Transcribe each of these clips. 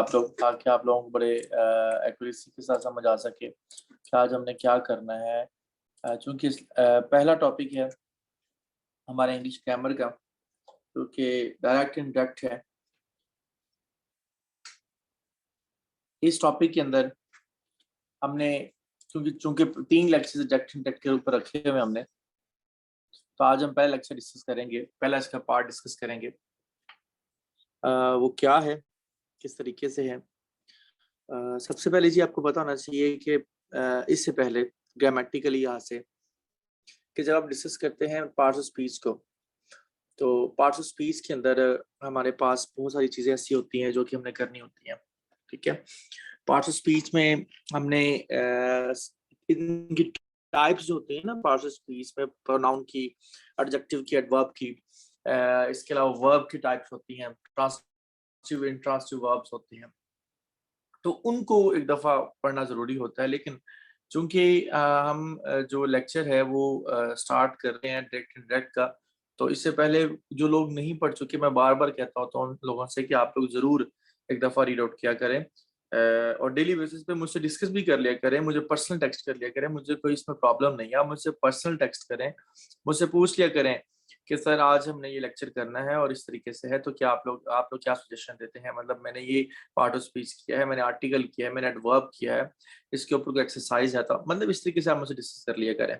आप लोग ताकि आप लोगों को बड़े एक्यूरेसी के साथ समझ आ सके कि आज हमने क्या करना है। चूंकि पहला टॉपिक है हमारे इंग्लिश ग्रामर का, क्योंकि डायरेक्ट इनडायरेक्ट है। इस टॉपिक के अंदर हमने चूंकि 3 लेक्चर डायरेक्ट इनडायरेक्ट के ऊपर रखे हुए हमने, तो आज हम पहला लेक्चर डिस्कस करेंगे, पहला इसका पार्ट डिस्कस करेंगे। वो क्या है, किस तरीके से है। सबसे पहले जी आपको पता होना चाहिए कि इससे पहले ग्रामेटिकली यहाँ से कि जब आप डिस्कस करते हैं पार्ट्स ऑफ स्पीच को, तो पार्ट्स ऑफ स्पीच के अंदर हमारे पास बहुत सारी चीज़ें ऐसी होती हैं जो कि हमने करनी होती हैं। ठीक है, पार्ट्स ऑफ स्पीच में हमने इनकी टाइप्स जो होती हैं ना, पार्ट्स ऑफ स्पीच में प्रोनाउन की, एडजेक्टिव की, एडवर्ब की, इसके अलावा वर्ब की टाइप्स होती हैं, ट्रांसिटिव इंट्रांसिटिव वर्ब्स होती हैं। तो उनको एक दफ़ा पढ़ना ज़रूरी होता है। लेकिन चूंकि हम जो लेक्चर है वो स्टार्ट कर रहे हैं डायरेक्ट इनडायरेक्ट का, तो इससे पहले जो लोग नहीं पढ़ चुके, मैं बार बार कहता हूँ तो उन लोगों से कि आप लोग ज़रूर एक दफ़ा रीड आउट किया करें, और डेली बेसिस पे मुझसे डिस्कस भी कर लिया करें, मुझे पर्सनल टेक्स्ट कर लिया करें। मुझे कोई इसमें प्रॉब्लम नहीं है, आप मुझसे पर्सनल टेक्स्ट करें, मुझसे पूछ लिया करें कि सर आज हमने ये लेक्चर करना है और इस तरीके से है, तो क्या आप लोग क्या सजेशन देते हैं। मतलब मैंने ये पार्ट ऑफ स्पीच किया है, मैंने आर्टिकल किया है, मैंने एडवर्ब किया है, इसके ऊपर कोई एक्सरसाइज है, तो मतलब इस तरीके से आप मुझसे डिस्कस कर लिया करें।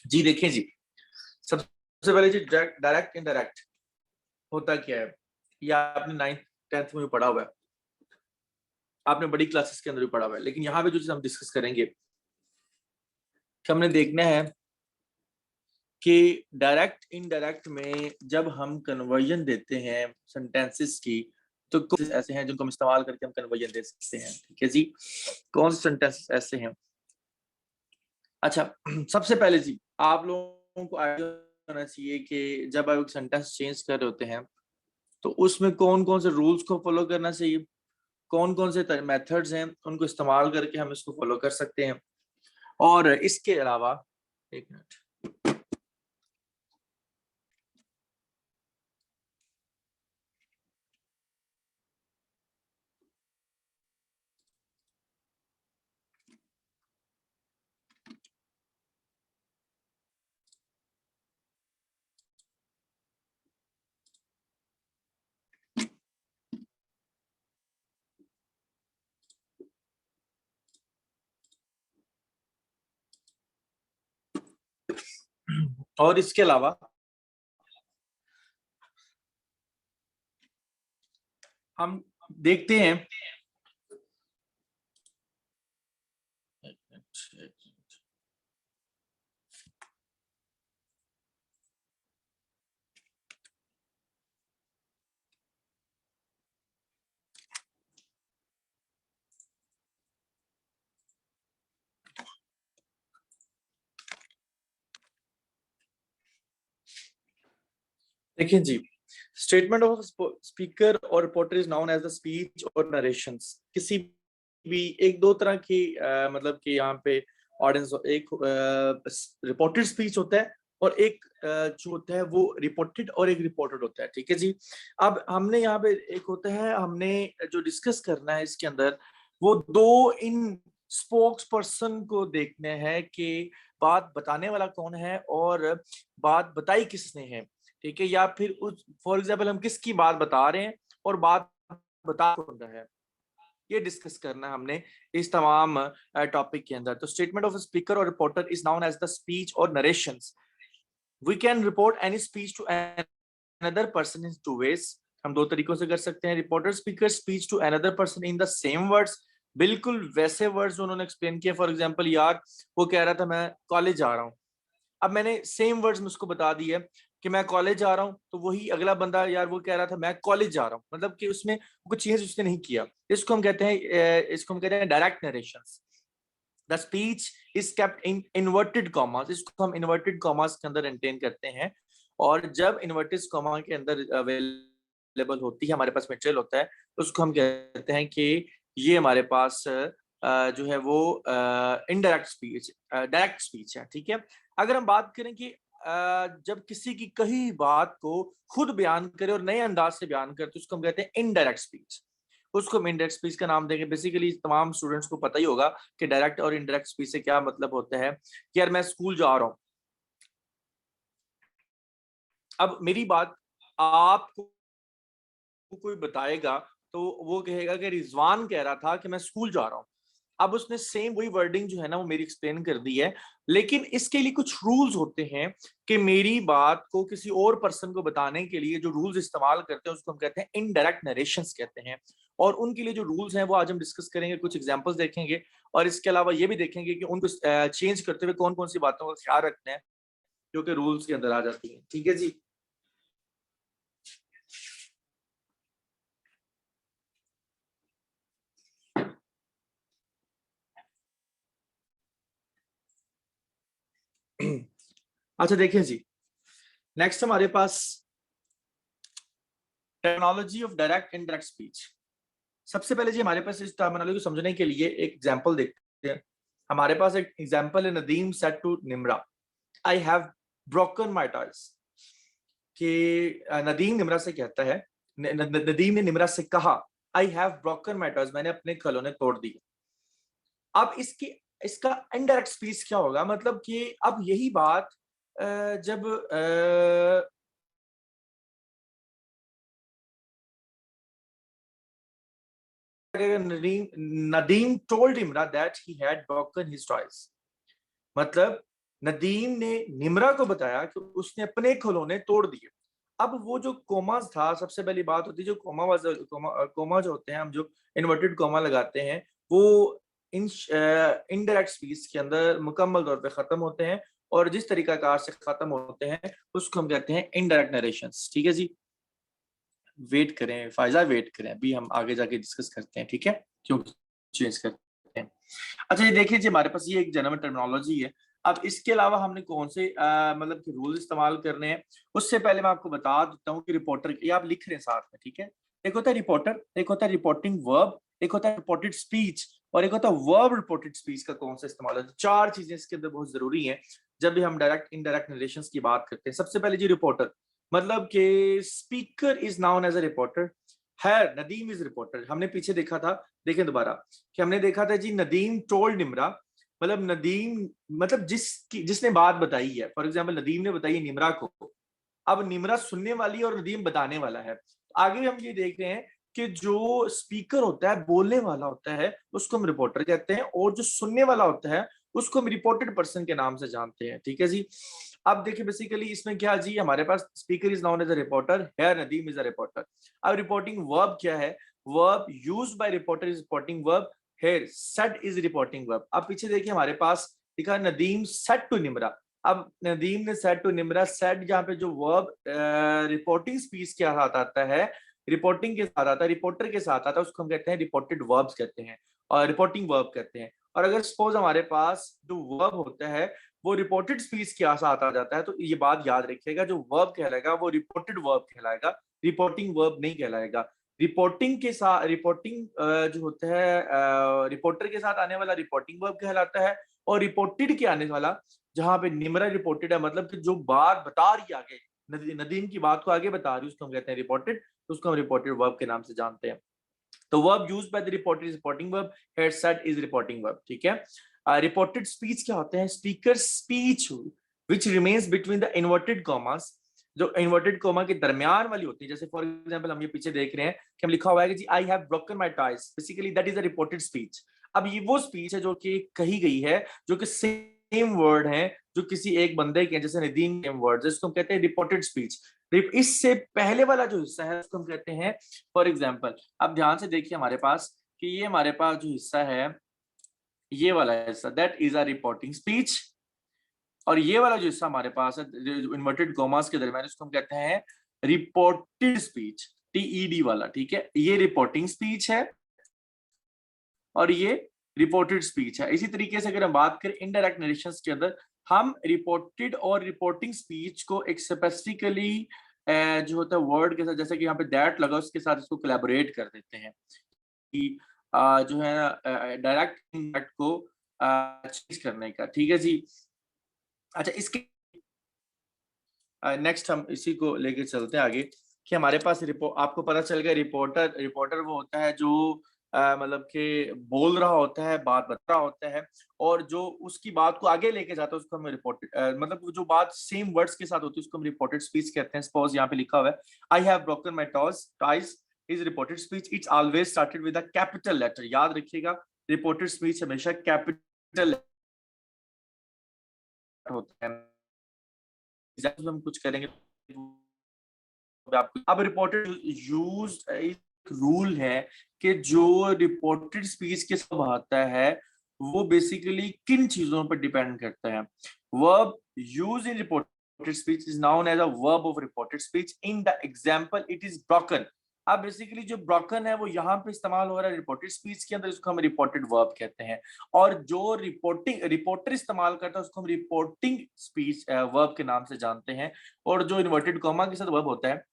जी देखें जी, सबसे पहले जी डायरेक्ट इनडायरेक्ट होता क्या है, या आपने 9th 10th में भी पढ़ा हुआ है, आपने बड़ी क्लासेस के अंदर भी पढ़ा हुआ है। लेकिन यहाँ पे जो चीज हम डिस्कस करेंगे कि हमने देखना है कि डायरेक्ट इनडायरेक्ट में जब हम कन्वर्जन देते हैं सेंटेंसेस की, तो कुछ ऐसे हैं जिनको हम इस्तेमाल करके हम कन्वर्जन दे सकते हैं। ठीक है जी, कौन से सेंटेंसेस ऐसे हैं। अच्छा, सबसे पहले जी आप लोगों को आइडिया होना चाहिए कि जब आप एक सेंटेंस चेंज कर रहे होते हैं तो उसमें कौन कौन से रूल्स को फॉलो करना चाहिए, कौन कौन से मेथड्स हैं, उनको इस्तेमाल करके हम इसको फॉलो कर सकते हैं। और इसके अलावा एक मिनट, और इसके अलावा हम देखते हैं, देखिए जी, स्टेटमेंट ऑफ स्पीकर और reporter is known as the speech और नरेशंस। किसी भी एक दो तरह की मतलब कि यहाँ पे ऑडियंस, एक रिपोर्टेड स्पीच होता है और एक जो होता है वो रिपोर्टेड, और एक रिपोर्टेड होता है। ठीक है जी, अब हमने यहाँ पे एक होता है, हमने जो डिस्कस करना है इसके अंदर वो दो इन स्पोक्स पर्सन को देखने हैं कि बात बताने वाला कौन है और बात बताई किसने है। ठीक है, या फिर उस फॉर एग्जाम्पल हम किसकी बात बता रहे हैं और बात बता कौन रहा है, ये डिस्कस करना है हमने इस तमाम टॉपिक के अंदर। तो स्टेटमेंट ऑफ स्पीकर और reporter is known as the speech और narrations. We can report any speech to another person in two ways. हम दो तरीकों से कर सकते हैं। Reporter speaker speech to another person in the same words, बिल्कुल वैसे वर्ड्स उन्होंने एक्सप्लेन किए। फॉर एग्जाम्पल, यार वो कह रहा था मैं कॉलेज जा रहा हूँ, अब मैंने सेम वर्ड्स में उसको बता दिया कि मैं कॉलेज जा रहा हूँ, तो वही अगला बंदा यार वो कह रहा था मैं कॉलेज जा रहा हूँ, मतलब कि उसमें कुछ चेंज उसने नहीं किया। इसको हम कहते हैं direct narrations. The speech is kept in inverted commas, इसको हम इन्वर्टेड कॉमास के अंदर मेंटेन करते हैं। और जब इन्वर्टेड कॉमा के अंदर अवेलेबल होती है, हमारे पास मटेरियल होता है, तो उसको हम कहते हैं कि ये हमारे पास जो है वो इनडायरेक्ट स्पीच, डायरेक्ट स्पीच है, ठीक है। अगर हम बात करें कि जब किसी की कही बात को खुद बयान करे और नए अंदाज से बयान करे तो उसको हम कहते हैं इनडायरेक्ट स्पीच। उसको हम इनडायरेक्ट स्पीच का नाम देंगे। बेसिकली तमाम स्टूडेंट्स को पता ही होगा कि डायरेक्ट और इनडायरेक्ट स्पीच से क्या मतलब होता है कि यार मैं स्कूल जा रहा हूं, अब मेरी बात आपको कोई बताएगा तो वो कहेगा कि रिजवान कह रहा था कि मैं स्कूल जा रहा हूं। अब उसने सेम वही वर्डिंग जो है ना वो मेरी एक्सप्लेन कर दी है, लेकिन इसके लिए कुछ रूल्स होते हैं कि मेरी बात को किसी और पर्सन को बताने के लिए जो रूल्स इस्तेमाल करते हैं उसको हम कहते हैं इनडायरेक्ट नरेशंस कहते हैं। और उनके लिए जो रूल्स हैं वो आज हम डिस्कस करेंगे, कुछ एग्जांपल्स देखेंगे और इसके अलावा ये भी देखेंगे कि उनको चेंज करते हुए कौन कौन सी बातों का ख्याल रखना है जो कि रूल्स के अंदर आ जाती हैं। ठीक है जी। अच्छा देखिए जी, नेक्स्ट हमारे पास terminology of direct indirect speech. सबसे पहले जी हमारे पास इस टर्मिनोलॉजी को समझने के लिए एक एग्जांपल देखते हैं। हमारे पास एक एग्जांपल है, Nadeem said to Nimra I have broken my toys. कि नदीम निम्रा से कहता है, नदीम ने निम्रा से कहा आई हैव ब्रोकन माय टॉयज, मैंने अपने खिलौने तोड़ दिए। अब इसका इनडायरेक्ट स्पीच क्या होगा, मतलब कि अब यही बात जब Nadeem told Imra that he had broken his toys, मतलब नदीम ने निम्रा को बताया कि उसने अपने खिलौने तोड़ दिए। अब वो जो कोमास था, सबसे पहली बात होती है जो कोमा जो होते हैं, हम जो इन्वर्टेड कोमा लगाते हैं वो इन इनडायरेक्ट स्पीच के अंदर मुकम्मल तौर पे खत्म होते हैं और जिस तरीकाकार से खत्म होते हैं उसको हम कहते हैं इनडायरेक्ट नरेशंस। ठीक है जी, वेट करें फायजा, वेट करें, अभी हम आगे जाके डिस्कस करते हैं, ठीक है, क्यों चेंज करते हैं। अच्छा ये देखिए जी, हमारे पास ये एक जनरल टर्मिनोलॉजी है। अब इसके अलावा हमने कौन से मतलब कि रूल इस्तेमाल करने हैं, उससे पहले मैं आपको बता देता हूँ कि रिपोर्टर, ये आप लिख रहे हैं साथ में, ठीक है। एक होता है रिपोर्टर, एक होता है रिपोर्टिंग वर्ब, एक होता है रिपोर्टेड स्पीच और एक होता है वर्ब रिपोर्टेड स्पीच का कौन सा इस्तेमाल है। चार चीजें इसके अंदर बहुत जरूरी है जब भी हम डायरेक्ट इनडायरेक्ट रिलेशंस की बात करते हैं। सबसे पहले जी रिपोर्टर, मतलब कि speaker is known as a reporter है, नदीम इज रिपोर्टर। हमने पीछे देखा था, देखें दोबारा, कि हमने देखा था जी नदीम टोल्ड निम्रा, मतलब नदीम मतलब जिसने बात बताई है, फॉर एग्जाम्पल नदीम ने बताई है निम्रा को, अब निम्रा सुनने वाली और नदीम बताने वाला है। आगे हम ये देख रहे हैं कि जो स्पीकर होता है, बोलने वाला होता है, उसको हम रिपोर्टर कहते हैं और जो सुनने वाला होता है उसको हम रिपोर्टेड पर्सन के नाम से जानते हैं। ठीक है जी। अब देखिए बेसिकली इसमें क्या जी, हमारे पास speaker is known as a reporter, है नदीम इज अ रिपोर्टर। अब रिपोर्टिंग वर्ब क्या है, verb used by reporter is reporting verb, here said is reporting verb। अब पीछे देखिए हमारे पास लिखा नदीम said to निम्रा। अब नदीम ने said to निम्रा, said जहाँ पे जो वर्ब रिपोर्टिंग स्पीच के साथ आता है, रिपोर्टिंग के साथ आता है, रिपोर्टर के साथ आता है, उसको हम कहते हैं रिपोर्टेड वर्ब्स कहते हैं और रिपोर्टिंग वर्ब कहते हैं। और अगर सपोज हमारे पास जो वर्ब होता है वो रिपोर्टेड स्पीच के साथ आ जाता है तो ये बात याद रखिएगा, जो वर्ब कहलाएगा वो रिपोर्टेड वर्ब कहलाएगा, रिपोर्टिंग वर्ब नहीं कहलाएगा। रिपोर्टिंग के साथ रिपोर्टिंग जो होता है रिपोर्टर के साथ आने वाला रिपोर्टिंग वर्ब कहलाता है और रिपोर्टेड के आने वाला, जहां पे निम्रा रिपोर्टेड है, मतलब कि जो बात बता रही है आगे, नदीम की बात को आगे बता रही है, उसको हम कहते हैं रिपोर्टेड, उसको हम रिपोर्टेड वर्ब के नाम से जानते हैं। तो verb used by the reporter is reporting verb, head said is reporting verb. ठीक है। रिपोर्टेड स्पीच क्या होते हैं, speaker speech which remains between the inverted commas, जो इन्वर्टेड कॉमा के दरमियान वाली होती है। जैसे फॉर एग्जांपल हम ये पीछे देख रहे हैं कि हम लिखा हुआ है कि जी I have broken my toys, basically that is a reported speech. अब ये वो स्पीच है जो कि कही गई है, जो कि सेम वर्ड है जो किसी एक बंदे के, जैसे नदीम के वर्ड्स, इसको हम कहते हैं रिपोर्टेड स्पीच। इससे पहले वाला जो हिस्सा है उसको हम कहते हैं, फॉर एग्जाम्पल अब ध्यान से देखिए हमारे पास कि ये हमारे पास जो हिस्सा है, ये वाला हिस्सा that is a reporting speech, और ये वाला जो हिस्सा हमारे पास है इन्वर्टेड कॉमास के दरमियान, इसको हम कहते हैं रिपोर्टेड स्पीच, टीईडी वाला। ठीक है, ये रिपोर्टिंग स्पीच है और ये रिपोर्टेड स्पीच है। इसी तरीके से अगर हम बात करें इनडायरेक्ट नरेशंस के अंदर, हम रिपोर्टेड और रिपोर्टिंग स्पीच को एक स्पेसिफिकली जो होता है वर्ड के साथ, जैसे कि यहाँ पे दैट लगा, उसके साथ इसको कोलैबोरेट कर देते हैं कि जो है ना डायरेक्ट इनडायरेक्ट को चेंज करने का। ठीक है जी। अच्छा, इसके नेक्स्ट हम इसी को लेके चलते हैं आगे कि हमारे पास आपको पता चल गया रिपोर्टर रिपोर्टर वो होता है जो मतलब कि बोल रहा होता है, बात बता रहा होता है और जो उसकी बात को आगे लेके जाता है उसको हम रिपोर्टेड मतलब वो जो बात सेम वर्ड्स के साथ होती है उसको हम रिपोर्टेड स्पीच कहते हैं। सपोज यहाँ पे लिखा हुआ है I have broken my toys is reported speech it's always started with a capital letter. याद रखिएगा रिपोर्टेड स्पीच हमेशा कैपिटल होता है। हम कुछ करेंगे अब रिपोर्टेड यूज एक रूल है कि जो रिपोर्टेड स्पीच के सब आता है वो बेसिकली किन चीजों पर डिपेंड करता है। Verb use in reported speech is known as a verb of reported speech. In the example it is broken. अब बेसिकली जो ब्रोकन है वो यहाँ पे इस्तेमाल हो रहा है रिपोर्टेड स्पीच के अंदर, इसको हम रिपोर्टेड वर्ब कहते हैं। और जो रिपोर्टर इस्तेमाल करता है उसको हम रिपोर्टिंग स्पीच वर्ब के नाम से जानते हैं। और जो इन्वर्टेड कॉमा के साथ वर्ब होता है,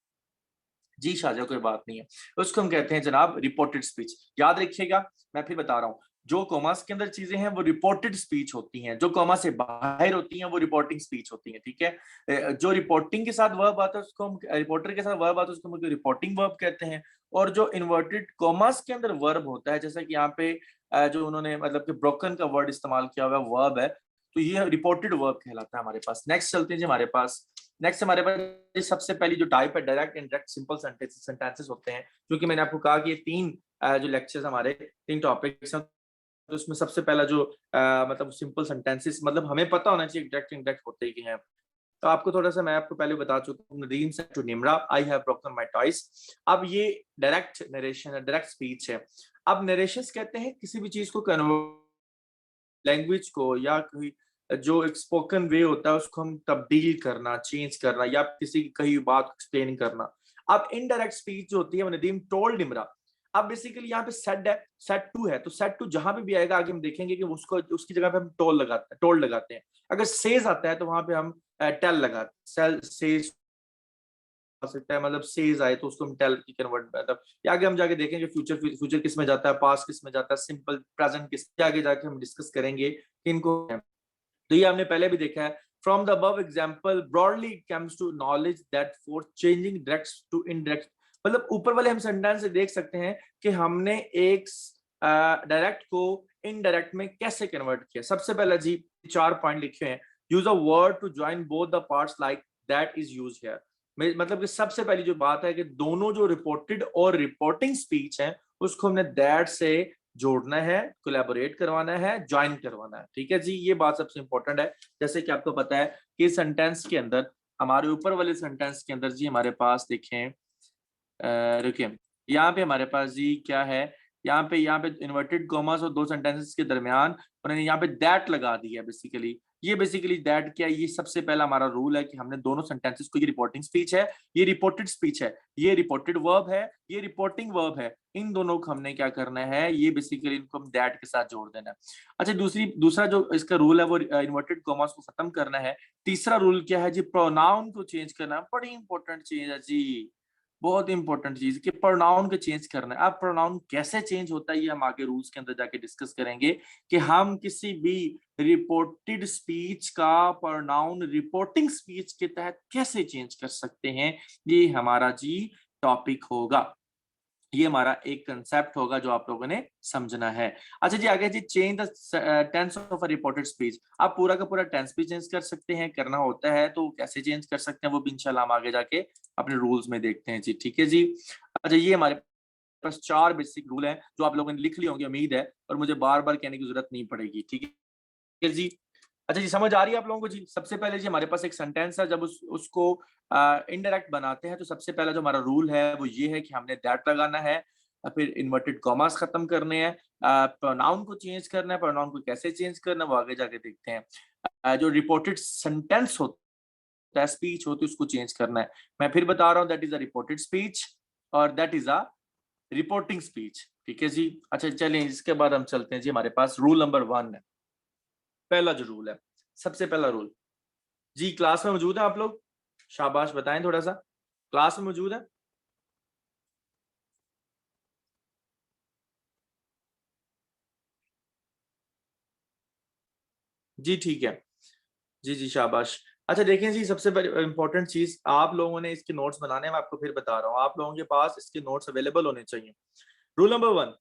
जी शाहजहा कोई बात नहीं है, उसको हम कहते हैं जनाब रिपोर्टेड स्पीच। याद रखिएगा, मैं फिर बता रहा हूं, जो कॉमास के अंदर चीजें हैं वो रिपोर्टेड स्पीच होती हैं, जो कॉमा से बाहर होती हैं वो रिपोर्टिंग स्पीच होती हैं। ठीक है, जो रिपोर्टिंग के साथ वर्ब आता है उसको हम रिपोर्टर के साथ वर्ब आता है उसको हम रिपोर्टिंग वर्ब कहते हैं। और जो इन्वर्टेड कॉमास के अंदर वर्ब होता है, जैसा कि यहाँ पे जो उन्होंने मतलब कि ब्रोकन का वर्ड इस्तेमाल किया हुआ है वर्ब है, तो ये रिपोर्टेड वर्ब कहलाता है हमारे पास। नेक्स्ट चलते हैं जी हमारे पास। नेक्स्ट हमारे पास सबसे पहली जो टाइप है डायरेक्ट इनडायरेक्ट सिंपल सेंटेंसेस होते हैं, क्योंकि मैंने आपको कहा कि ये तीन जो लेक्चर्स हमारे तीन टॉपिक्स हैं, तो उसमें सबसे पहला जो मतलब सिंपल सेंटेंसेस मतलब हमें पता होना चाहिए डायरेक्ट इनडायरेक्ट होते ही हैं। तो आपको थोड़ा सा मैं आपको पहले बता चुका हूँ, Nadeem said to Nimra I have broken my toys. अब ये डायरेक्ट नरेशन है, डायरेक्ट स्पीच है। अब नरेशंस कहते हैं किसी भी चीज को लैंग्वेज को या कोई जो एक स्पोकन वे होता है उसको हम तब्दील करना, चेंज करना या किसी की कही बात एक्सप्लेन करना। अब इनडायरेक्ट स्पीच जो होती है नदीम टोल्ड इमरा। अब बेसिकली यहाँ पे सेड है, सेड टू है, तो सेड टू जहां पे भी आएगा आगे हम देखेंगे कि उसको उसकी जगह पे हम टोल्ड लगाते हैं। अगर सेज आता है तो वहां पे हम टेल लगाते हैं। सेज आ सकता है, मतलब सेज आए तो उसको हम टेल की कन्वर्ट मतलब या आगे हम जाके देखेंगे फ्यूचर फ्यूचर किस में जाता है, पास्ट किस में जाता है, सिंपल प्रेजेंट किस, आगे जाके हम डिस्कस करेंगे कि इनको। तो ये हमने पहले भी देखा है। From the above example broadly comes to knowledge that for changing direct to indirect, मतलब ऊपर वाले हम सेंटेंस से देख सकते हैं कि हमने एक डायरेक्ट को इनडायरेक्ट में कैसे कन्वर्ट किया। सबसे पहला जी 4 पॉइंट लिखे हैं। Use a word to join both the parts like that is use here. मतलब कि सबसे पहली जो बात है कि दोनों जो रिपोर्टेड और रिपोर्टिंग स्पीच है उसको हमने दैट से जोड़ना है, कोलैबोरेट करवाना है, ज्वाइन करवाना है। ठीक है जी, ये बात सबसे इंपॉर्टेंट है। जैसे कि आपको पता है कि सेंटेंस के अंदर हमारे ऊपर वाले सेंटेंस के अंदर जी हमारे पास देखें, रुकिए, यहाँ पे हमारे पास जी क्या है, यहाँ पे इन्वर्टेड कॉमास और दो सेंटेंसेस के दरमियान उन्होंने यहाँ पे दैट लगा दिया बेसिकली। ये बेसिकली दैट क्या है, ये सबसे पहला हमारा रूल है कि हमने दोनों सेंटेंसेस को, ये रिपोर्टिंग स्पीच है, ये रिपोर्टेड स्पीच है, ये रिपोर्टेड वर्ब है, ये रिपोर्टिंग वर्ब है, इन दोनों को हमने क्या करना है, ये बेसिकली इनको हम दैट के साथ जोड़ देना है। अच्छा, दूसरा जो इसका रूल है वो इन्वर्टेड कॉमास को खत्म करना है। तीसरा रूल क्या है जी, प्रोनाउन को चेंज करना। बड़ी इंपॉर्टेंट चीज है जी, बहुत इंपॉर्टेंट चीज कि प्रोनाउन को चेंज करना है। अब प्रोनाउन कैसे चेंज होता है ये हम आगे रूल्स के अंदर जाके डिस्कस करेंगे कि हम किसी भी रिपोर्टेड स्पीच का प्रोनाउन रिपोर्टिंग स्पीच के तहत कैसे चेंज कर सकते हैं। ये हमारा जी टॉपिक होगा, ये हमारा एक कंसेप्ट होगा जो आप लोगों ने समझना है। अच्छा जी, आगे जी change the tense of a reported speech. आप पूरा का पूरा टेंस भी चेंज कर सकते हैं, करना होता है तो कैसे चेंज कर सकते हैं वो भी इंशाल्लाह हम आगे जाके अपने रूल्स में देखते हैं जी। ठीक है जी। अच्छा, ये हमारे पास 4 बेसिक रूल हैं जो आप लोगों ने लिख लिए होंगे उम्मीद है, और मुझे बार बार कहने की जरूरत नहीं पड़ेगी। ठीक है जी। अच्छा जी, समझ आ रही है आप लोगों को जी। सबसे पहले जी हमारे पास एक सेंटेंस है, जब उसको इनडायरेक्ट बनाते हैं तो सबसे पहला जो हमारा रूल है वो ये है कि हमने दैट लगाना है, फिर इन्वर्टेड कॉमास खत्म करने हैं, प्रोनाउन को चेंज करना है। प्रोनाउन को कैसे चेंज करना है वो आगे जाके देखते हैं। जो रिपोर्टेड सेंटेंस होता है, स्पीच होती है, उसको चेंज करना है। मैं फिर बता रहा हूँ, that is a reported speech और that is a reporting speech. ठीक है जी। अच्छा चलिए, इसके बाद हम चलते हैं जी, हमारे पास रूल नंबर 1 है। पहला जो रूल है, सबसे पहला रूल जी, क्लास में मौजूद है आप लोग? शाबाश, बताएं थोड़ा सा, क्लास में मौजूद है? जी ठीक है, जी जी शाबाश। अच्छा देखें जी, सबसे इंपॉर्टेंट चीज, आप लोगों ने इसके नोट्स बनाने, मैं आपको फिर बता रहा हूँ, आप लोगों के पास इसके नोट्स अवेलेबल होने चाहिए। Rule number 1,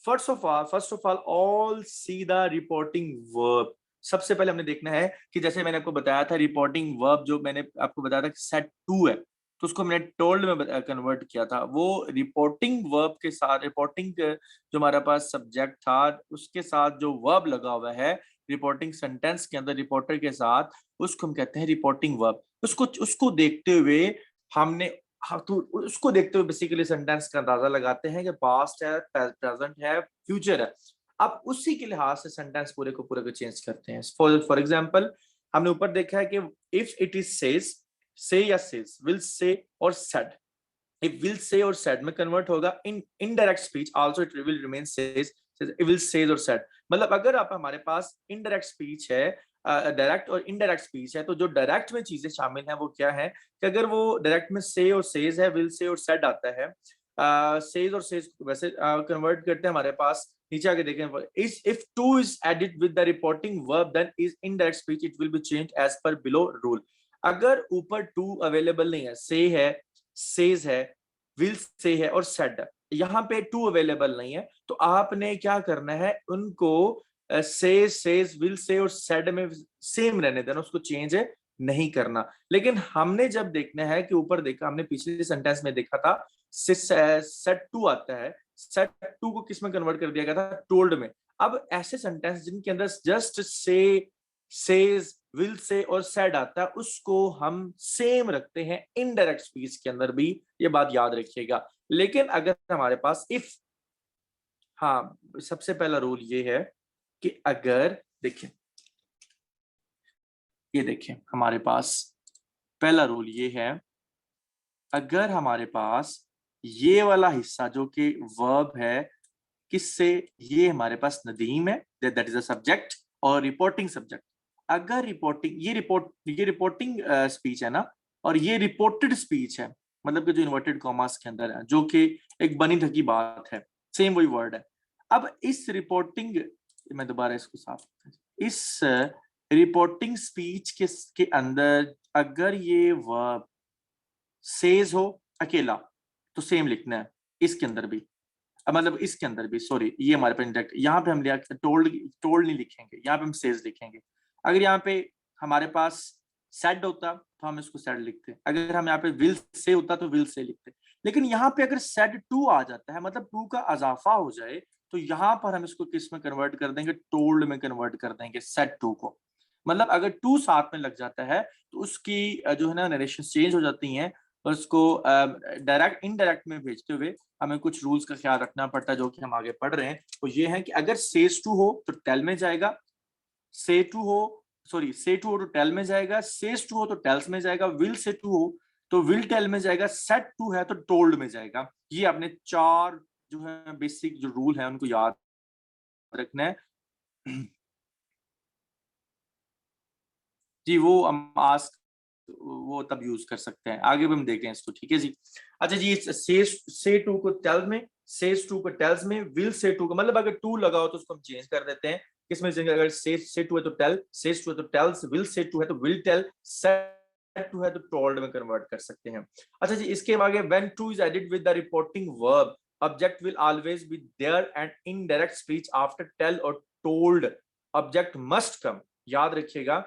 first of all see the reporting verb. सबसे पहले हमने देखना है कि जैसे मैंने आपको बताया था, रिपोर्टिंग वर्ब जो मैंने आपको बताया था कि सेट टू है, तो उसको मैंने टोल्ड में कन्वर्ट किया था। वो रिपोर्टिंग वर्ब के साथ, रिपोर्टिंग जो हमारे पास सब्जेक्ट था उसके साथ जो वर्ब लगा हुआ है रिपोर्टिंग सेंटेंस के अंदर रिपोर्टर के साथ, उसको हम कहते हैं रिपोर्टिंग वर्ब। उसको उसको देखते हुए हमने, हाँ, तो उसको देखते हुए बेसिकली सेंटेंस का अंदाजा लगाते हैं कि पास्ट है, प्रेजेंट है, फ्यूचर है। अब उसी के लिहाज से सेंटेंस पूरे को चेंज करते हैं। फॉर एग्जांपल, हमने ऊपर देखा है कि इफ इट इज सेज, से या सेज, विल से और सेड। इफ विल से और सेड में कन्वर्ट होगा in indirect speech, also it will remain says, will says और सेड। मतलब अगर आप हमारे पास इनडायरेक्ट स्पीच है, डायरेक्ट और इनडायरेक्ट स्पीच है, तो जो डायरेक्ट में चीजें शामिल हैं वो क्या है कि अगर वो डायरेक्ट में से और सेज है, विल से और सेड आता है, सेज और सेज वैसे कन्वर्ट करते हैं हमारे पास। नीचे आगे देखें, is if to is added with the reporting verb then is indirect speech, it will be changed as per below rule. अगर ऊपर टू अवेलेबल नहीं है, से है, सेज है, विल से है और सेड है, यहाँ पे टू अवेलेबल नहीं है, तो आपने क्या करना है, उनको से, सेज, विल से और सेड में सेम रहने देना, उसको चेंज नहीं करना। लेकिन हमने जब देखना है कि ऊपर देखा, हमने पिछले सेंटेंस में देखा था सेट टू आता है, सेट टू को किस में कन्वर्ट कर दिया गया था, टोल्ड में। अब ऐसे सेंटेंस जिनके अंदर just say, says, will say और सेड आता है, उसको हम सेम रखते हैं इनडायरेक्ट स्पीच के अंदर भी, ये बात याद रखिएगा। लेकिन अगर हमारे पास इफ, हाँ, सबसे पहला रूल ये है कि अगर देखिए, ये देखिए हमारे पास पहला रूल ये है, अगर हमारे पास ये वाला हिस्सा जो कि वर्ब है, किससे, ये हमारे पास नदीम है, दैट इज अ सब्जेक्ट और रिपोर्टिंग सब्जेक्ट। अगर रिपोर्टिंग, ये रिपोर्टिंग स्पीच है ना, और ये रिपोर्टेड स्पीच है, मतलब कि जो इन्वर्टेड कॉमास के अंदर है, जो कि एक बनी ढकी बात है, सेम वही वर्ड है। अब इस रिपोर्टिंग, मैं दोबारा इसको साफ, इस रिपोर्टिंग स्पीच के अंदर अगर ये वर्ब सेज हो अकेला, तो सेम लिखना है इसके अंदर भी, मतलब इसके अंदर भी, सॉरी, ये हमारे पास इंडेक्ट, यहाँ पे हम टोल्ड टोल्ड नहीं लिखेंगे, यहाँ पे हम सेज लिखेंगे। अगर यहाँ पे हमारे पास सेड होता तो हम इसको सेड लिखते, अगर हम यहाँ पे विल से होता तो विल से लिखते। लेकिन यहाँ पे अगर सेड टू आ जाता है, मतलब टू का अजाफा हो जाए, तो यहाँ पर हम इसको किस में कन्वर्ट कर देंगे, टोल्ड में कन्वर्ट कर देंगे सेड टू को। मतलब अगर टू साथ में लग जाता है तो उसकी जो है ना नरेशन चेंज हो जाती हैं, और उसको डायरेक्ट इनडायरेक्ट में भेजते हुए हमें कुछ रूल्स का ख्याल रखना पड़ता है, जो कि हम आगे पढ़ रहे हैं। तो ये है कि अगर सेज टू हो तो टेल में जाएगा, से टू हो, सॉरी, से टू हो तो टेल में जाएगा, सेज टू हो तो टेल्स में जाएगा, विल से टू हो तो विल टेल में जाएगा, सेट टू है तो टोल्ड में जाएगा। ये आपने चार जो है बेसिक जो रूल है उनको याद रखना है। जी, वो हम आस्क, वो तब यूज कर सकते हैं, आगे भी हम देख रहे हैं इसको, ठीक है जी। अच्छा जी, से टू को टेल में, सेज टू को टेल्स में, विल से टू को, मतलब अगर टू लगा हो तो उसको हम चेंज कर देते हैं, किसमें अगर से टू है तो टेल, सेज टू है तो टेल्स, विल से टू है तो विल टेल, सेट टू है तो टोल्ड में कन्वर्ट कर सकते हैं। अच्छा जी, इसके आगे, when to is added with the reporting verb, object will always be there and indirect speech after tell और टोल्ड ऑब्जेक्ट मस्ट कम। याद रखिएगा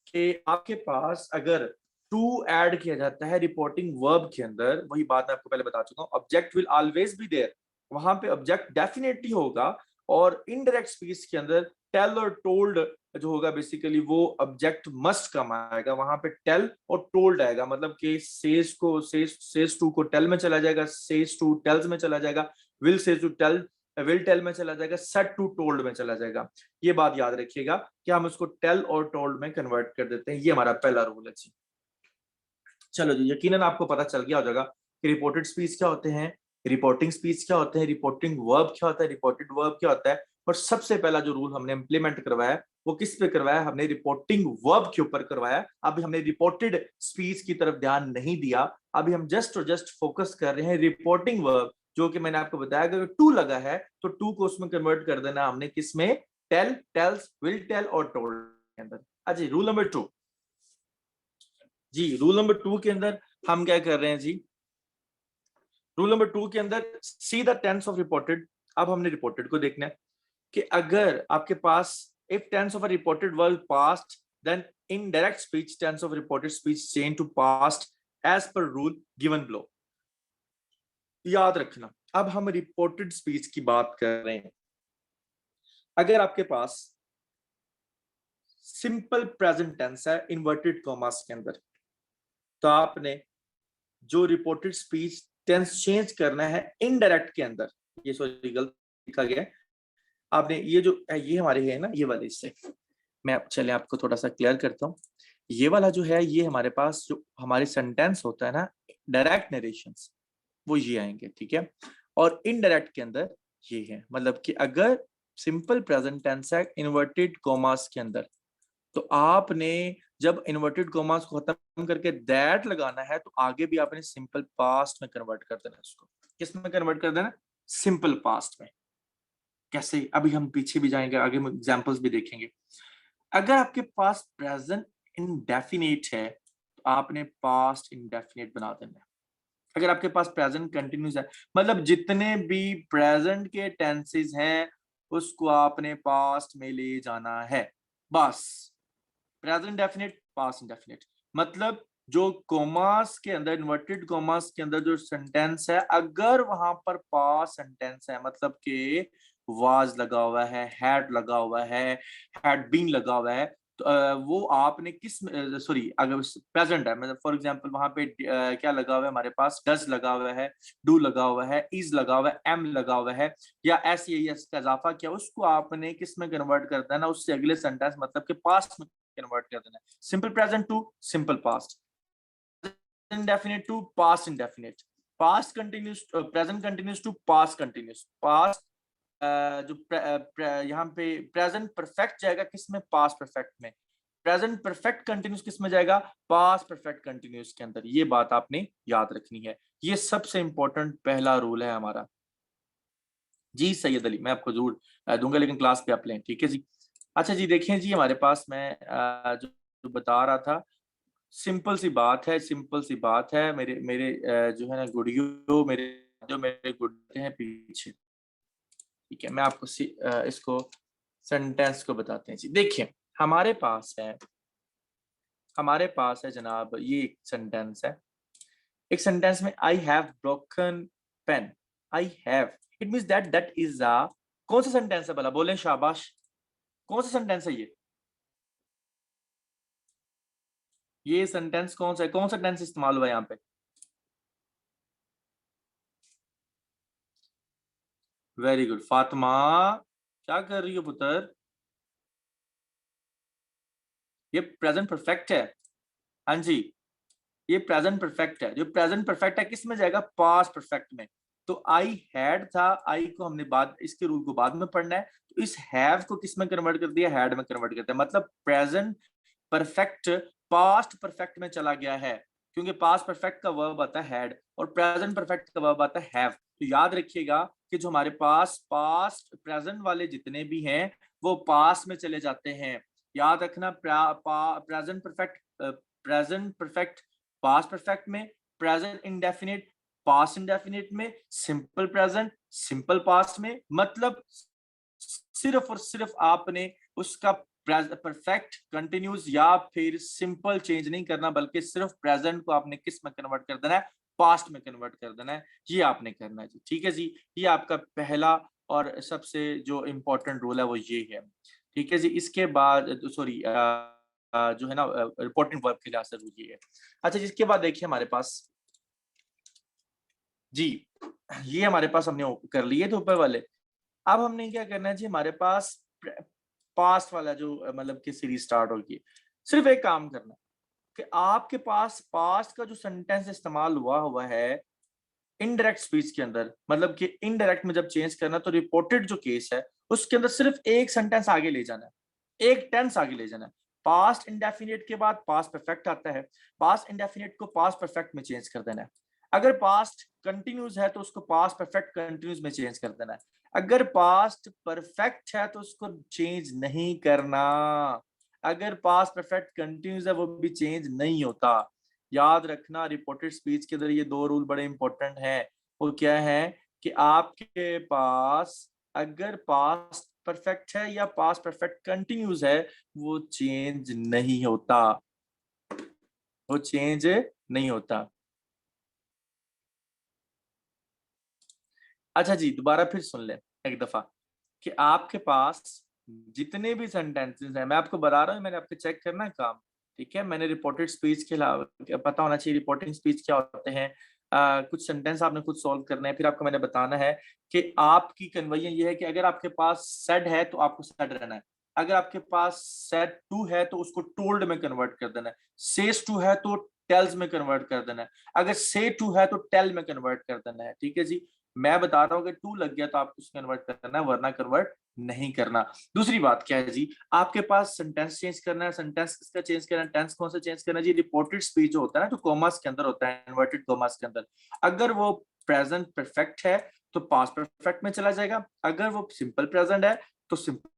कि आपके पास अगर टू ऐड किया जाता है रिपोर्टिंग वर्ब के अंदर, वही बात मैं आपको पहले बता चुका हूं, object will always be there, वहां पे ऑब्जेक्ट डेफिनेटली होगा। और इनडायरेक्ट स्पीच के अंदर टेल और टोल्ड जो होगा बेसिकली वो ऑब्जेक्ट मस्ट कम आएगा, वहां पे टेल और टोल्ड आएगा, मतलब कि सेज टू को टेल में चला जाएगा, सेज टू टेल्स में चला जाएगा, will says to tell will tell में चला जाएगा, सेट टू टोल्ड में चला जाएगा। ये बात याद रखिएगा कि हम उसको टेल और टोल्ड में कन्वर्ट कर देते हैं। ये हमारा पहला रूल है जी। चलो जी, यकीनन आपको पता चल गया हो जाएगा कि रिपोर्टेड स्पीच क्या होते हैं, रिपोर्टिंग स्पीच क्या होते हैं, रिपोर्टिंग वर्ब क्या होता है, रिपोर्टेड वर्ब क्या होता है। और सबसे पहला जो रूल हमने इंप्लीमेंट करवाया वो किस पे करवाया, हमने रिपोर्टिंग वर्ब के ऊपर करवाया। अभी हमने रिपोर्टेड स्पीच की तरफ ध्यान नहीं दिया, अभी हम जस्ट और जस्ट फोकस कर रहे हैं रिपोर्टिंग वर्ब, जो कि मैंने आपको बताया अगर टू लगा है तो टू को उसमें कन्वर्ट कर देना हमने किस में, टेल, टेल्स, विल टेल और टोल्ड के अंदर। अच्छा रूल नंबर 2 जी, रूल नंबर 2 के अंदर हम क्या कर रहे हैं जी, रूल नंबर 2 के अंदर see the tense of reported. अब हमने रिपोर्टेड को देखना है कि अगर आपके पास if tense of a reported verb past then indirect speech tense of reported speech change to past as per rule given below. याद रखना, अब हम रिपोर्टेड स्पीच की बात कर रहे हैं। अगर आपके पास सिंपल प्रेजेंट टेंस है इन्वर्टेड कॉमास के अंदर, तो आपने जो रिपोर्टेड स्पीच टेंस चेंज करना है इनडायरेक्ट के अंदर, ये सॉरी गलत लिखा गया है आपने, ये जो ये हमारे है ना ये वाले, इससे मैं चले आपको थोड़ा सा क्लियर करता हूँ। ये वाला जो है ये हमारे पास जो हमारे सेंटेंस होता है ना डायरेक्ट नरेशंस, वो ये आएंगे, ठीक है। और इनडायरेक्ट के अंदर ये है, मतलब कि अगर सिंपल प्रेजेंट टेंस है इन्वर्टेड कॉमास के अंदर, तो आपने जब इन्वर्टेड कॉमास को खत्म करके दैट लगाना है तो आगे भी आपने सिंपल पास्ट में कन्वर्ट कर देना, इसको किस में कन्वर्ट कर देना, सिंपल पास्ट में। कैसे, अभी हम पीछे भी जाएंगे, आगे एग्जांपल्स भी देखेंगे। अगर आपके पास प्रेजेंट इंडेफिनिट है तो आपने पास्ट इंडेफिनिट बना देना है। अगर आपके पास प्रेजेंट कंटिन्यूस है, मतलब जितने भी प्रेजेंट के टेंसेस हैं उसको आपने पास्ट में ले जाना है, बस। प्रेजेंट डेफिनेट, पास्ट इंडेफिनिट, मतलब जो कॉमास के अंदर इन्वर्टेड कॉमास के अंदर जो सेंटेंस है अगर वहां पर पास्ट सेंटेंस है, मतलब कि वाज लगा हुआ है, हैड लगा हुआ है, हैड बीन लगा हुआ है, तो वो आपने किस सॉरी अगर प्रेजेंट है, मतलब फॉर एग्जांपल वहां पे क्या लगा हुआ है हमारे पास, डज लगा हुआ है, डू लगा हुआ है, इज लगा हुआ है, एम लगा हुआ है, या एस एस का इजाफा किया, उसको आपने किस में कन्वर्ट कर देना, उससे अगले सेंटेंस मतलब कि पास्ट में कन्वर्ट कर देना है। Simple present to simple past, indefinite to past indefinite, past continuous present continuous to past continuous, past जो यहाँ पे प्रेजेंट परफेक्ट जाएगा किसमें, पास्ट परफेक्ट में, प्रेजेंट परफेक्ट कंटिन्यूस किसमें जाएगा, पास्ट परफेक्ट कंटिन्यूस के अंदर। ये बात आपने याद रखनी है, ये सबसे इंपॉर्टेंट पहला रूल है हमारा। जी सैयद अली, मैं आपको जरूर दूंगा लेकिन क्लास पे आप लें, ठीक है जी। अच्छा जी देखें जी, हमारे पास मैं जो बता रहा था, सिंपल सी बात है, सिंपल सी बात है, मेरे मेरे जो है ना गुड़ियों, मेरे जो मेरे गुड्डे हैं पीछे, ठीक है, मैं आपको इसको सेंटेंस को बताते हैं जी। देखिए हमारे पास है जनाब, ये एक सेंटेंस है, एक सेंटेंस में I have broken pen, I have, it means that that is a, कौन सा सेंटेंस है भला, बोले शाबाश, कौन सा सेंटेंस है ये सेंटेंस कौन सा है, कौन सा टेंस इस्तेमाल हुआ है यहाँ पे, वेरी गुड फातिमा, क्या कर रही हो पुत्र, ये प्रेजेंट परफेक्ट है, हाँ जी, ये प्रेजेंट परफेक्ट है, जो प्रेजेंट परफेक्ट है किस में जाएगा, पास्ट परफेक्ट में। तो आई हैड था, आई को हमने बाद, इसके रूल को बाद में पढ़ना है, तो इस हैव को किस में कन्वर्ट कर दिया, हैड में कन्वर्ट कर दिया, मतलब प्रेजेंट परफेक्ट पास्ट परफेक्ट में चला गया है, क्योंकि पास्ट परफेक्ट का वर्ब आता है हैड और प्रेजेंट परफेक्ट का वर्ब आता है हैव। तो याद रखिएगा कि जो हमारे पास पास्ट प्रेजेंट वाले जितने भी हैं वो पास्ट में चले जाते हैं। याद रखना, प्रेजेंट परफेक्ट पास्ट परफेक्ट में, प्रेजेंट इंडेफिनिट पास्ट इंडेफिनिट में, सिंपल प्रेजेंट सिंपल पास्ट में, मतलब सिर्फ और सिर्फ आपने उसका परफेक्ट कंटिन्यूस या फिर सिंपल चेंज नहीं करना, बल्कि सिर्फ प्रेजेंट को आपने किस में कन्वर्ट कर देना है, पास्ट में कन्वर्ट कर देना है, ये आपने करना है जी, ठीक है जी। ये आपका पहला और सबसे जो इम्पोर्टेंट रूल है वो ये है, ठीक है जी। इसके बाद सॉरी जो है ना रिपोर्टिंग वर्ब के लिहाज से रूल ये है। अच्छा जिसके बाद देखिए हमारे पास जी, ये हमारे पास हमने कर लिए थे ऊपर वाले। अब हमने क्या करना है जी, हमारे पास पास्ट वाला जो मतलब कि सीरीज स्टार्ट होगी, सिर्फ एक काम करना है कि आपके पास पास्ट का जो सेंटेंस इस्तेमाल हुआ हुआ है इनडायरेक्ट स्पीच के अंदर, मतलब कि इनडायरेक्ट में जब चेंज करना तो रिपोर्टेड जो केस है उसके अंदर सिर्फ एक सेंटेंस आगे ले जाना है, एक टेंस आगे ले जाना है। पास्ट इंडेफिनिट के बाद पास्ट परफेक्ट आता है, पास्ट इंडेफिनिट को पास्ट परफेक्ट में चेंज कर देना है। अगर पास्ट कंटिन्यूस है तो उसको पास्ट परफेक्ट कंटिन्यूस में चेंज कर देना है। अगर पास्ट परफेक्ट है तो उसको चेंज नहीं करना। अगर पास्ट परफेक्ट कंटिन्यूस है वो भी चेंज नहीं होता। याद रखना, रिपोर्टेड स्पीच के अंदर ये दो रूल बड़े इंपॉर्टेंट हैं। वो क्या है कि आपके पास अगर पास्ट परफेक्ट है या पास्ट परफेक्ट कंटिन्यूस है वो चेंज नहीं होता, वो चेंज नहीं होता। अच्छा जी, दोबारा फिर सुन ले एक दफा कि आपके पास जितने भी सेंटेंसेस हैं, मैं आपको बता रहा हूँ, मैंने आपको चेक करना है काम, ठीक है। मैंने रिपोर्टेड स्पीच के अलावा पता होना चाहिए रिपोर्टिंग स्पीच क्या होते हैं। कुछ सेंटेंस आपने खुद सॉल्व करने हैं, फिर आपको मैंने बताना है कि आपकी कन्वर्जन ये है कि अगर आपके पास सेड है तो आपको सेड रहना है। अगर आपके पास सेड टू है तो उसको टोल्ड में कन्वर्ट कर देना है। सेज टू है तो टेल्स में कन्वर्ट कर देना है। अगर से टू है तो टेल में कन्वर्ट कर देना है, ठीक है जी। मैं बता रहा हूँ कि टू लग गया तो आपको उसको कन्वर्ट करना है, वरना कन्वर्ट नहीं करना। दूसरी बात क्या है जी, आपके पास सेंटेंस चेंज करना है। सेंटेंस किसका चेंज करना है, टेंस कौन सा चेंज करना है जी? रिपोर्टेड स्पीच जो होता है ना, जो कॉमास के अंदर होता है, इन्वर्टेड कॉमास के अंदर, अगर वो प्रेजेंट परफेक्ट है तो पास्ट परफेक्ट में चला जाएगा। अगर वो सिंपल प्रेजेंट है तो सिंपल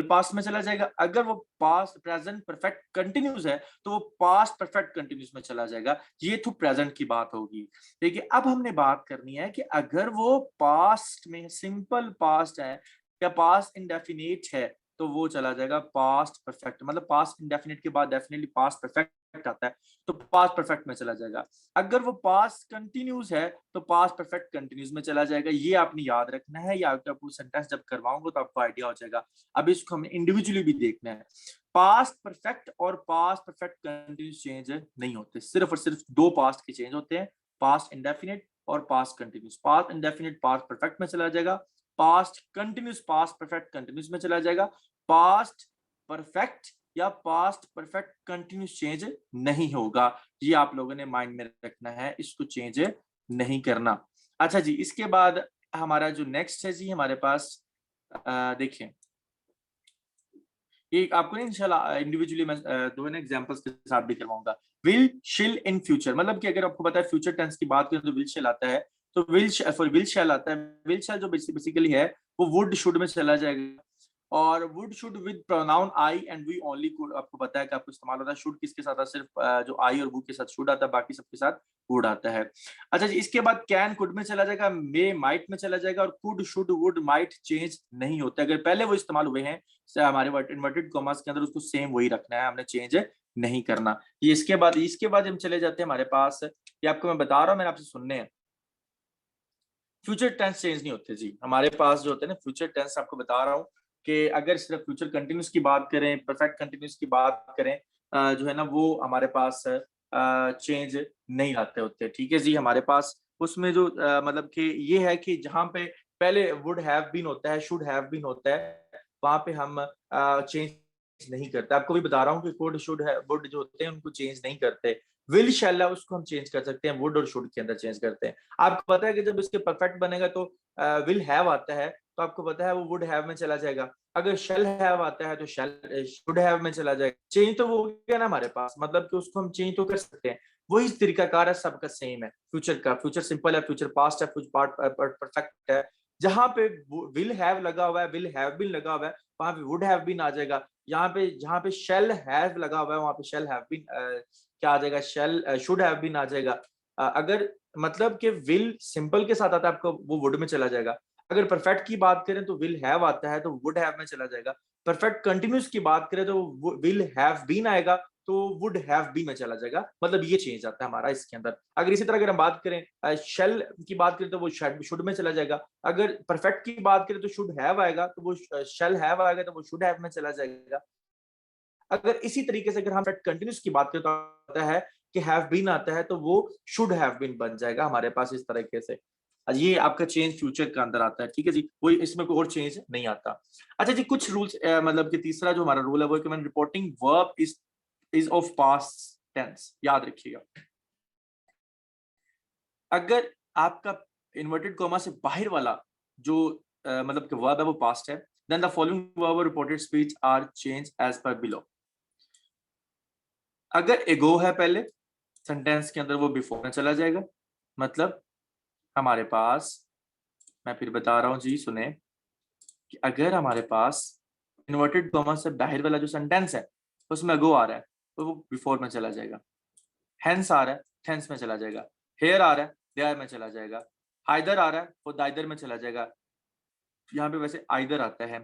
पास्ट में चला जाएगा। अगर वो पास्ट प्रेजेंट परफेक्ट कंटिन्यूस है तो वो पास्ट परफेक्ट कंटिन्यूस में चला जाएगा। ये तो प्रेजेंट की बात होगी। देखिए अब हमने बात करनी है कि अगर वो पास्ट में सिंपल पास्ट है या पास्ट इंडेफिनिट है तो वो चला जाएगा पास्ट परफेक्ट। मतलब पास्ट इंडेफिनिट के बाद डेफिनेटली पास्ट परफेक्ट आता है तो पास्ट परफेक्ट में चला जाएगा। अगर वो पास्ट कंटिन्यूस है तो पास्ट परफेक्ट कंटिन्यूस में चला जाएगा। ये आपने याद रखना है, या आपको सेंटेंस जब करवाऊंगा तो आपको आइडिया हो जाएगा। अब इसको हमें इंडिविजुअली भी देखना है। पास्ट परफेक्ट और पास्ट परफेक्ट कंटिन्यूस चेंज नहीं होते, सिर्फ और सिर्फ दो पास्ट के चेंज होते हैं, पास्ट इंडेफिनिट और past continuous. Past indefinite past perfect में चला जाएगा, past continuous past perfect continuous में चला जाएगा। पास्ट परफेक्ट या पास्ट परफेक्ट कंटिन्यूस चेंज नहीं होगा। ये आप लोगों ने माइंड में रखना है, इसको चेंज नहीं करना। अच्छा जी, इसके बाद हमारा जो नेक्स्ट है जी हमारे पास, देखिए ये आपको ना इंशाल्लाह इंडिविजुअली मैं दो ना एग्जांपल्स के साथ भी करवाऊंगा। विल शिल इन फ्यूचर, मतलब कि अगर आपको पता है फ्यूचर टेंस की बात करें तो विल शिल आता है, तो विल शैल आता है। विल शैल जो बेसिकली है वो वुड शुड में चला जाएगा। और would should with pronoun I and we only could, आपको पता है कि आपको इस्तेमाल होता है। शुड किसके साथ आता है? सिर्फ जो आई और वू के साथ शुड आता है, बाकी सबके साथ वुड आता है। अच्छा जी, इसके बाद कैन कुड में चला जाएगा, मे माइट में चला जाएगा, और could should would might change नहीं होते। अगर पहले वो इस्तेमाल हुए हैं हमारे इन्वर्टेड कॉमर्स के अंदर, उसको सेम वही रखना है, हमने चेंज नहीं करना। ये इसके बाद हम चले जाते हैं हमारे पास, ये आपको मैं बता रहा हूँ, मैंने आपसे सुनने हैं। फ्यूचर टेंस चेंज नहीं होते जी हमारे पास, जो होते हैं ना फ्यूचर टेंस, आपको बता रहा हूँ कि अगर सिर्फ फ्यूचर कंटिन्यूस की बात करें, परफेक्ट कंटिन्यूस की बात करें, जो है ना वो हमारे पास चेंज नहीं आते होते, ठीक है जी। हमारे पास उसमें जो मतलब कि ये है कि जहां पे पहले वुड हैव बीन होता है, शुड हैव बीन होता है, वहां पे हम चेंज नहीं करते। आपको भी बता रहा हूँ कि कुड शुड है वुड जो होते हैं उनको चेंज नहीं करते। विल शैल है उसको हम चेंज कर सकते हैं, वुड और शुड के अंदर चेंज करते हैं। आपको पता है कि जब इसके परफेक्ट बनेगा तो विल हैव आता है, तो आपको पता है वो वुड हैव में चला जाएगा। अगर शेल हैव आता है तो शेल शुड हैव में चला जाएगा। चेंज तो वो हो गया ना हमारे पास, मतलब कि उसको हम चेंज तो कर सकते हैं। वही तरीकाकार है, सबका सेम है। फ्यूचर का, फ्यूचर सिंपल है, फ्यूचर पास्ट है, फ्यूचर परफेक्ट है। जहां पे विल हैव लगा हुआ है, विल हैव बीन लगा हुआ है, वहां पे वुड हैव बीन आ जाएगा। यहाँ पे जहां पे शेल हैव लगा हुआ है वहां पे शेल हैव बीन क्या आ जाएगा? शेल शुड हैव बीन आ जाएगा। अगर मतलब कि विल सिंपल के साथ आता है आपको, वो वुड में चला जाएगा। अगर परफेक्ट की बात करें तो विल हैव आता है तो वुड हैव में चला जाएगा। परफेक्ट कंटिन्यूस की बात करें तो विल हैव बीन आएगा तो वुड हैव बीन में चला जाएगा। मतलब ये चेंज आता है हमारा इसके अंदर। अगर इसी तरह अगर हम बात करें शेल की बात करें तो वो शुड में चला जाएगा। अगर परफेक्ट की बात करें तो शुड हैव आएगा तो वो शेल हैव आएगा तो वो शुड हैव में चला जाएगा। अगर इसी तरीके से अगर हम कंटिन्यूस की बात करें तो आता है कि हैव बीन आता है तो वो शुड हैव बीन बन जाएगा हमारे पास इस तरीके से। ये आपका चेंज फ्यूचर का अंदर आता है, ठीक है जी। कोई इसमें कोई और चेंज नहीं आता। अच्छा जी, कुछ रूल्स, मतलब कि तीसरा जो हमारा रूल है वो है कि मैंने reporting verb is of past tense, याद रखिएगा। अगर आपका इन्वर्टेड कॉमा से बाहर वाला जो मतलब कि वर्ब है वो पास्ट है, then the following verb reported speech are change as per below. अगर एगो है पहले सेंटेंस के अंदर, वो बिफोर में चला जाएगा, मतलब हमारे पास, मैं फिर बता रहा हूँ जी, सुने कि अगर हमारे पास इन्वर्टेड कॉमा से बाहर वाला जो सेंटेंस है उसमें गो आ रहा है तो वो बिफोर में चला जाएगा, हेंस आ रहा है टेंस में चला जाएगा, हेयर आ रहा है देयर में चला जाएगा, आइदर आ रहा है वो दाइदर में चला जाएगा, यहाँ पे वैसे आइदर आता है,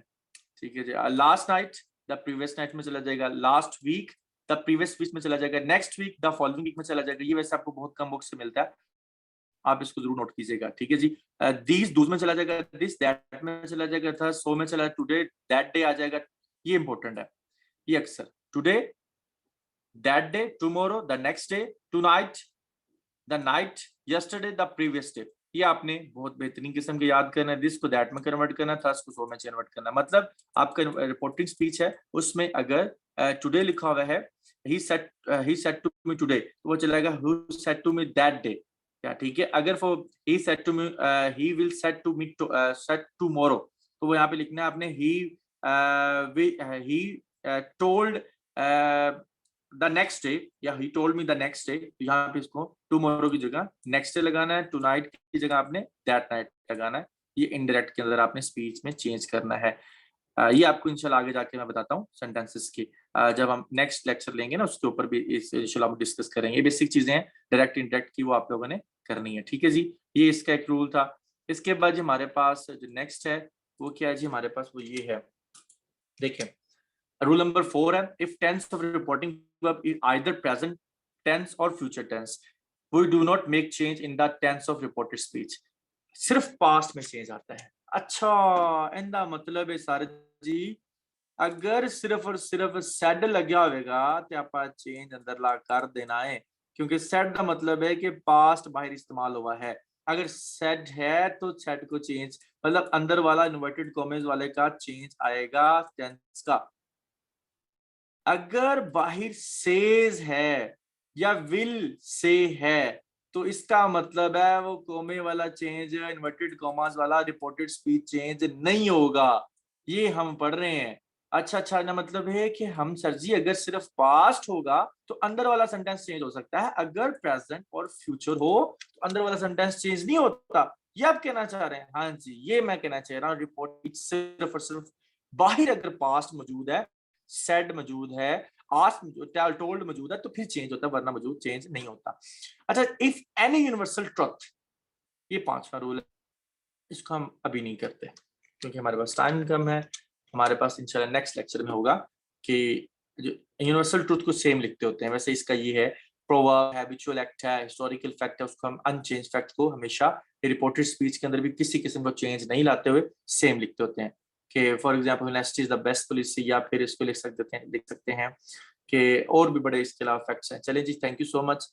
ठीक है जी। Last night the previous night में चला जाएगा, last week the previous week में चला जाएगा, next week the following week में चला जाएगा। ये वैसे आपको बहुत कम बुक से मिलता है, आप इसको जरूर नोट कीजिएगा, ठीक है जी। दीज डूज में चला जाएगा, दिस दैट में चला जाएगा, था सो में चला, टुडे दैट डे आ जाएगा। ये इंपॉर्टेंट है, ये अक्सर today, that day, tomorrow, the next day, tonight, the night, yesterday, the previous day. ये आपने बहुत बेहतरीन किस्म के याद करना है। दिस को दैट में कन्वर्ट करना, था को सो में कन्वर्ट करना। मतलब आपका रिपोर्टिंग स्पीच है उसमें अगर टुडे लिखा हुआ है, he said to me today, तो वो चलेगा who said to me that day, क्या ठीक है। अगर for he said to me, he will said to me said tomorrow, तो वो यहाँ पे लिखना है आपने he told the next day, या he told me the next day, तो यहाँ पे इसको टुमारो की जगह नेक्स्ट डे लगाना है, टू नाइट की जगह आपने दैट नाइट लगाना है। ये इनडायरेक्ट के अंदर आपने स्पीच में चेंज करना है। ये आपको इंशाल्लाह आगे जाके मैं बताता हूँ सेंटेंसेस की, जब हम नेक्स्ट लेक्चर लेंगे ना उसके ऊपर भी इस इंशाल्लाह हम डिस्कस करेंगे। बेसिक चीजें हैं डायरेक्ट इनडायरेक्ट की, वो आप लोगों ने करनी है, ठीक है जी। ये इसका एक रूल था। इसके बाद हमारे पास जो नेक्स्ट है वो क्या है जी, हमारे पास वो ये है, देखिए रूल नंबर 4 है, if tense of reporting verb is either present tense और future tense, we do not make change in the tense of reported speech. सिर्फ पास्ट में चेंज आता है। अच्छा, इंदा मतलब है सर जी, अगर सिर्फ और सिर्फ सैड लग्या होगा तो आप चेंज अंदर ला कर देना है, क्योंकि सेड का मतलब है कि पास्ट बाहर इस्तेमाल हुआ है। अगर सेड है तो सेड को चेंज, मतलब अंदर वाला इन्वर्टेड कॉमेज वाले का चेंज आएगा टेंस का। अगर बाहर सेज है या विल से है तो इसका मतलब है वो कोमे वाला चेंज, इन्वर्टेड कॉमास वाला रिपोर्टेड स्पीच चेंज नहीं होगा। ये हम पढ़ रहे हैं। अच्छा ना, मतलब है कि हम सर जी अगर सिर्फ पास्ट होगा तो अंदर वाला सेंटेंस चेंज हो सकता है, अगर प्रेजेंट और फ्यूचर हो तो अंदर वाला सेंटेंस चेंज नहीं होता। ये आप कहना चाह रहे हैं? हाँ जी, ये मैं कहना चाह रहा हूँ। रिपोर्ट सिर्फ और सिर्फ बाहर अगर पास्ट मौजूद है, सेड मौजूद है, आस्क्ड टोल्ड मौजूद है तो फिर चेंज होता है, वरना मौजूद चेंज नहीं होता। अच्छा, इफ एनी यूनिवर्सल ट्रुथ, ये 5वां रूल है, इसको हम अभी नहीं करते क्योंकि हमारे पास टाइम कम है। हमारे पास इंशाल्लाह नेक्स्ट लेक्चर में होगा कि जो यूनिवर्सल ट्रुथ को सेम लिखते होते हैं, वैसे इसका ये है प्रोवर्ब, हैबिचुअल एक्ट है, हिस्टोरिकल फैक्ट है, उसको हम अनचेंज फैक्ट को हमेशा रिपोर्टेड स्पीच के अंदर भी किसी किस्म का चेंज नहीं लाते हुए सेम लिखते होते हैं। कि for example honesty is the best policy, या फिर इसको लिख सकते हैं कि और भी बड़े इसके अलावा फैक्ट्स हैं। चलें जी, थैंक यू सो मच।